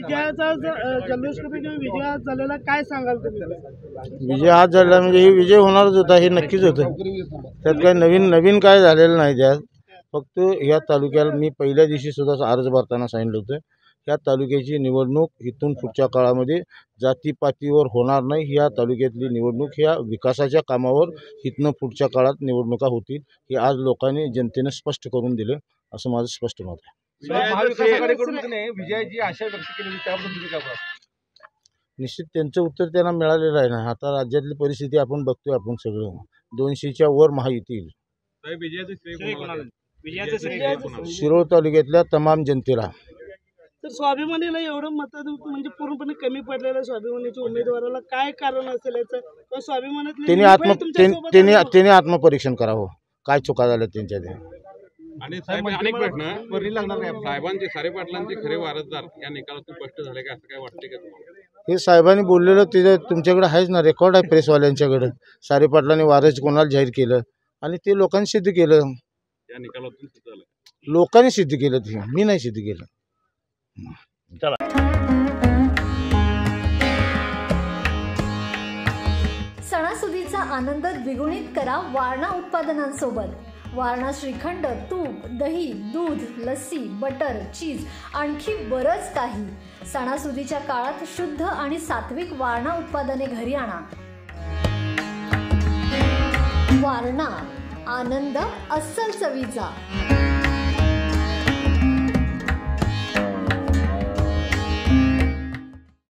विजयाचा जल्लोष कमिटी विजय आज झालेला, काय सांगाल तुम्ही? विजय आज झाला म्हणजे हे विजय होणारच होता, हे नक्कीच होतं. त्यात काय नवीन काय झालेलं नाही. त्यात फक्त ह्या तालुक्याला मी पहिल्या दिवशी सुद्धा अर्ज भरताना सांगितलं होतं, ह्या तालुक्याची निवडणूक इथून पुढच्या काळामध्ये जातीपातीवर होणार नाही. ह्या तालुक्यातली निवडणूक ह्या विकासाच्या कामावर इथनं पुढच्या काळात निवडणुका होतील, हे आज लोकांनी जनतेनं स्पष्ट करून दिलं, असं माझं स्पष्ट मत आहे. विजयाची आशा व्यक्त केली त्याबद्दल तुम्ही काय बोलाल? निश्चित त्यांचं उत्तर त्यांना मिळालेलं आहे ना. आता राज्यातली परिस्थिती आपण बघतोय, आपण सगळं 200च्या वर महायुती येईल. शिरोळ तालुक्यातल्या तमाम जनतेला. तर स्वाभिमानीला एवढं मत म्हणजे पूर्णपणे कमी पडलेलं स्वाभिमानीच्या उमेदवाराला काय कारण असेल याचं? स्वाभिमानातले त्यांनी आत्मपरीक्षण करावं, काय चुका झाल्या त्यांच्या. आणि साहेब अनेक प्रश्न वरली लागणार नाही. साहेबांचे सारे पाटलांचे खरे वारसदार या निकालातून स्पष्ट झाले का, असं काय वाटते का तुम्हाला? हे साहेबांनी बोललेलं ते तुमच्याकडे आहेच ना, रेकॉर्ड आहे प्रेसवाल्यांच्याकडे. सारे पाटलांनी वारस कोणाला जाहीर केलं आणि ते लोकांनी सिद्ध केलं. या निकालातून सिद्ध झालं, लोकांनी सिद्ध केलं, ते मी नाही सिद्ध केलं. सणासुदीचा आनंद द्विगुणित करा वारणा उत्पादनांसोबत. वारणा श्रीखंड, तूप, दही, दूध, लस्सी, बटर, चीज, आणखी बरंच काही. सणासुदीच्या काळात शुद्ध आणि सात्विक वारणा उत्पादने घरी आणा. वारणा, आनंद अस्सल चवीचा.